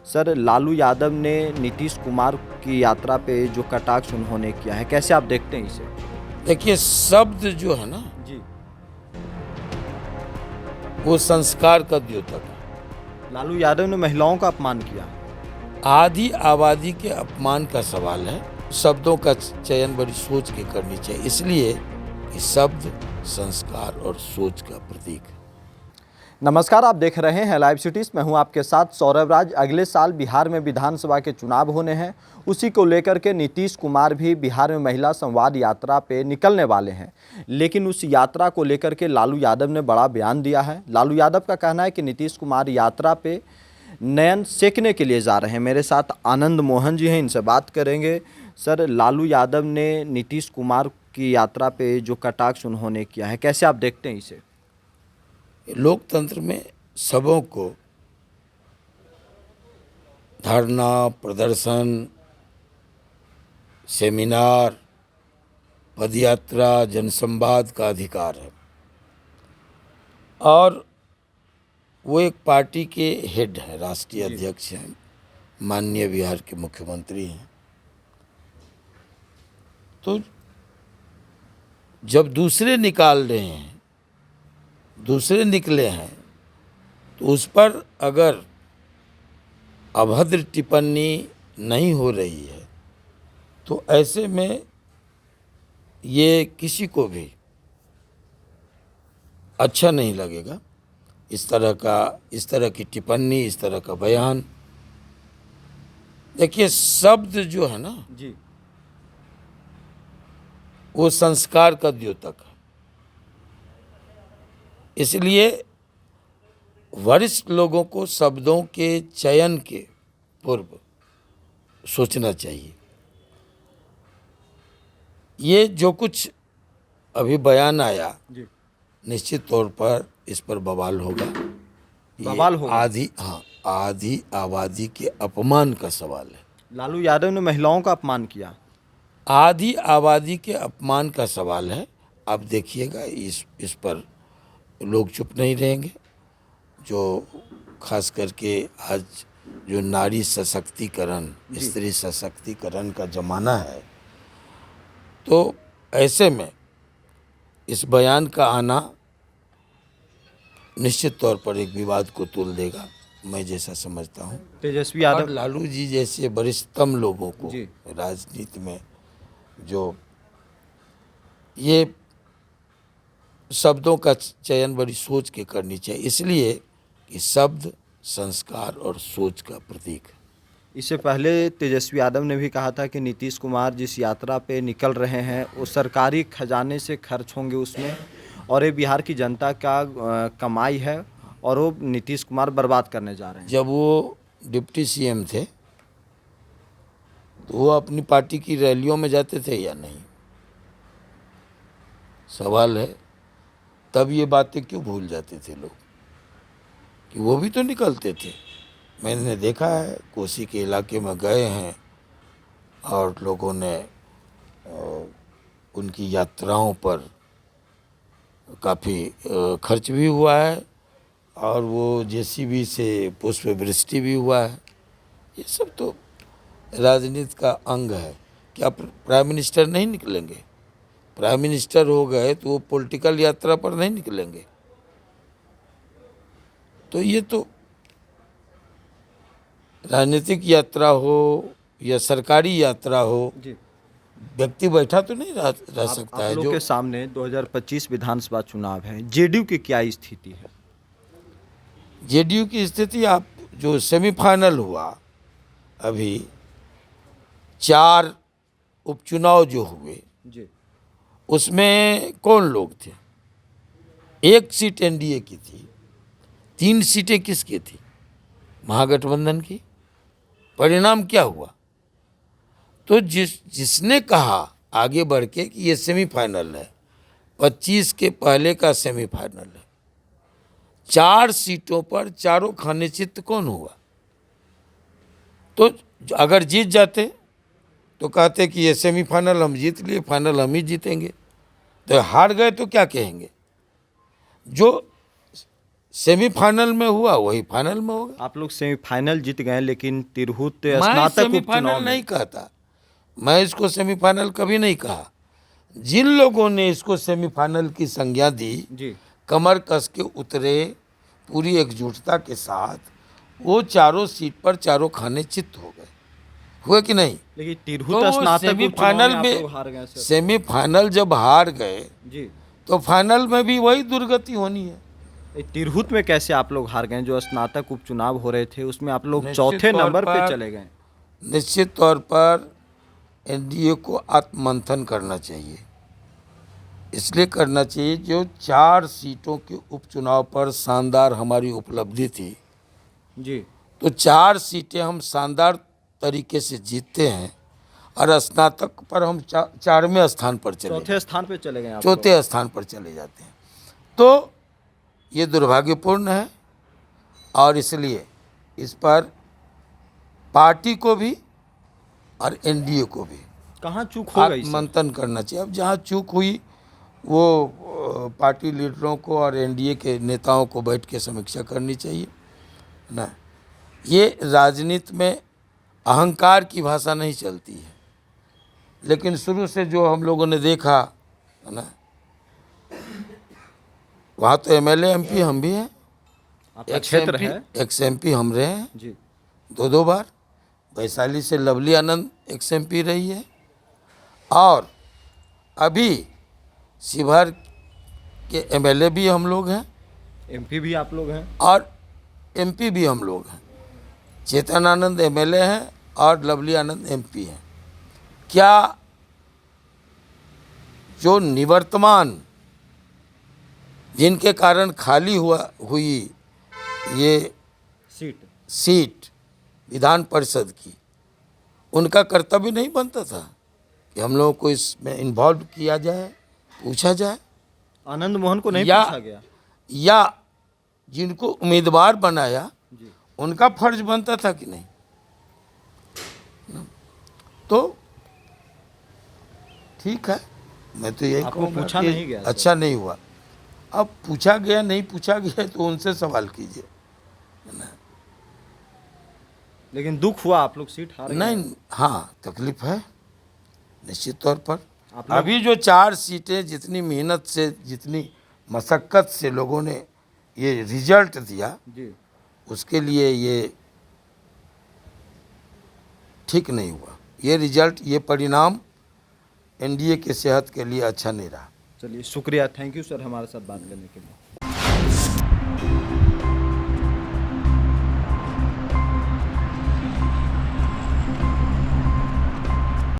Sir, Lalu Yadav ने नीतीश कुमार की यात्रा पे जो कटाक्ष उन्होंने किया है, कैसे आप देखते हैं इसे? देखिए, शब्द जो है ना, जी। वो संस्कार का द्योतक है। लालू यादव ने महिलाओं का अपमान किया। आधी आबादी के अपमान का सवाल है। शब्दों का चयन बड़ी सोच के करनी चाहिए, इसलिए कि शब्द संस्कार और सोच का प्रतीक है। नमस्कार, आप देख रहे हैं लाइव सिटीज। मैं हूं आपके साथ सौरभ राज। अगले साल बिहार में विधानसभा के चुनाव होने हैं, उसी को लेकर के नीतीश कुमार भी बिहार में महिला संवाद यात्रा पे निकलने वाले हैं। लेकिन उस यात्रा को लेकर के लालू यादव ने बड़ा बयान दिया है। लालू यादव का कहना है कि नीतीश कुमार यात्रा पे नयन सेकने के लिए जा रहे हैं। मेरे साथ आनंद मोहन जी हैं, इनसे बात करेंगे। सर, लालू यादव ने नीतीश कुमार की यात्रा पे जो कटाक्ष उन्होंने किया है, कैसे आप देखते हैं इसे? लोकतंत्र में सबों को धरना, प्रदर्शन, सेमिनार, पदयात्रा, जनसंवाद का अधिकार है और वो एक पार्टी के हेड है, राष्ट्रीय अध्यक्ष हैं, माननीय बिहार के मुख्यमंत्री हैं। तो जब दूसरे निकाल रहे हैं, दूसरे निकले हैं, तो उस पर अगर अभद्र टिप्पणी नहीं हो रही है तो ऐसे में ये किसी को भी अच्छा नहीं लगेगा। इस तरह की टिप्पणी, इस तरह का बयान। देखिए, शब्द जो है ना, जी। वो संस्कार का द्योतक है। इसलिए वरिष्ठ लोगों को शब्दों के चयन के पूर्व सोचना चाहिए। ये जो कुछ अभी बयान आया, जी। निश्चित तौर पर इस पर बवाल होगा। बवाल होगा। आधी आबादी के अपमान का सवाल है। लालू यादव ने महिलाओं का अपमान किया। आधी आबादी के अपमान का सवाल है। आप देखिएगा, इस पर लोग चुप नहीं रहेंगे। जो खास करके आज जो नारी सशक्तिकरण, स्त्री सशक्तिकरण का ज़माना है, तो ऐसे में इस बयान का आना निश्चित तौर पर एक विवाद को तूल देगा, मैं जैसा समझता हूँ। तेजस्वी यादव। और लालू जी जैसे वरिष्ठतम लोगों को जी। राजनीति में जो ये शब्दों का चयन बड़ी सोच के करनी चाहिए, इसलिए कि शब्द संस्कार और सोच का प्रतीक है। इससे पहले तेजस्वी यादव ने भी कहा था कि नीतीश कुमार जिस यात्रा पे निकल रहे हैं वो सरकारी खजाने से खर्च होंगे उसमें, और ये बिहार की जनता का कमाई है और वो नीतीश कुमार बर्बाद करने जा रहे हैं। जब वो डिप्टी सीएम थे तो वो अपनी पार्टी की रैलियों में जाते थे या नहीं? सवाल है। तब ये बातें क्यों भूल जाते थे लोग कि वो भी तो निकलते थे। मैंने देखा है, कोसी के इलाके में गए हैं और लोगों ने उनकी यात्राओं पर काफ़ी खर्च भी हुआ है और वो जेसीबी से पुष्प वृष्टि भी हुआ है। ये सब तो राजनीति का अंग है। क्या प्राइम मिनिस्टर नहीं निकलेंगे? प्राइम मिनिस्टर हो गए तो वो पॉलिटिकल यात्रा पर नहीं निकलेंगे? तो ये तो राजनीतिक यात्रा हो या सरकारी यात्रा हो, जी। व्यक्ति बैठा तो नहीं रह सकता है। आप लोग जो के सामने 2025 विधानसभा चुनाव है, जेडीयू की क्या स्थिति है? जेडीयू की स्थिति, आप जो सेमीफाइनल हुआ, अभी 4 उपचुनाव जो हुए, जी। उसमें कौन लोग थे? 1 सीट एनडीए की थी, 3 सीटें किसकी थी? महागठबंधन की। परिणाम क्या हुआ? तो जिसने कहा आगे बढ़ के कि ये सेमीफाइनल है, 25 के पहले का सेमीफाइनल है, 4 सीटों पर चारों खाने चित्त कौन हुआ? तो अगर जीत जाते तो कहते कि ये सेमीफाइनल हम जीत लिए, फाइनल हम ही जीतेंगे। तो हार गए तो क्या कहेंगे? जो सेमीफाइनल में हुआ वही फाइनल में होगा। आप लोग सेमीफाइनल जीत गए, लेकिन तिरहुत मैं स्नातक सेमीफाइनल उपचुनाव नहीं में कहता, मैं इसको सेमीफाइनल कभी नहीं कहा। जिन लोगों ने इसको सेमीफाइनल की संज्ञा दी, जी कमर कस के उतरे पूरी एकजुटता के साथ, वो चारों सीट पर चारों खाने चित्त हो गए, हुए कि नहीं? लेकिन तो तिरहुत वो स्नातक उपचुनाव सेमीफाइनल में आप में लोग हार गए सर। सेमीफाइनल जब हार गए जी, तो फाइनल में भी वही दुर्गति होनी है। ये तिरहुत में कैसे आप लोग हार गए? जो स्नातक उपचुनाव हो रहे थे उसमें आप लोग निश्चित चौथे तौर नंबर पे पर- चले गए। निश्चित तौर पर एनडीए को आत्ममंथन करना चाहिए। इसलिए करना चाहिए जो 4 सीटों के उपचुनाव पर शानदार हमारी उपलब्धि थी, जी तो 4 सीटें हम शानदार तरीके से जीतते हैं और स्नातक पर हम 4वें स्थान पर चले चौथे स्थान पे चले गए आप लोग। चौथे स्थान पर चले जाते हैं। तो ये दुर्भाग्यपूर्ण है और इसलिए इस पर पार्टी को भी और एनडीए को भी कहाँ चूक हो गई सर? मंथन करना चाहिए। अब जहाँ चूक हुई वो पार्टी लीडरों को और एनडीए के नेताओं को बैठ के समीक्षा करनी चाहिए ना। ये राजनीति में अहंकार की भाषा नहीं चलती है, लेकिन शुरू से जो हम लोगों ने देखा है ना, वहाँ तो एमएलए एमपी हम भी हैं, आपका क्षेत्र है। एक्स एमपी हम रहे हैं जी 2 बार। वैशाली से लवली आनंद एक्स एमपी रही है और अभी शिवहर के एमएलए भी हम लोग हैं एमपी भी आप लोग हैं। और एमपी भी हम लोग हैं। चेतन आनंद एमएलए हैं और लवली आनंद एमपी हैं। क्या जो निवर्तमान जिनके कारण खाली हुई ये सीट विधान परिषद की, उनका कर्तव्य नहीं बनता था कि हम लोगों को इसमें इन्वॉल्व किया जाए, पूछा जाए? आनंद मोहन को नहीं या- पूछा गया। या जिनको उम्मीदवार बनाया जी उनका फर्ज बनता था कि नहीं? तो ठीक है, मैं तो यही आपको कहूँगा पूछा कि नहीं गया सर। अच्छा नहीं हुआ। अब पूछा गया नहीं पूछा गया तो उनसे सवाल कीजिए। लेकिन दुख हुआ, आप लोग सीट हार गए। नहीं, हाँ तकलीफ है निश्चित तौर पर। आप लोग- अभी जो 4 सीटें जितनी मेहनत से जितनी मशक्क़त से लोगों ने ये रिजल्ट दिया, जी उसके लिए ये ठीक नहीं हुआ। ये रिजल्ट, ये परिणाम एनडीए के सेहत के लिए अच्छा नहीं रहा। चलिए शुक्रिया, थैंक यू सर हमारे साथ बात करने के लिए।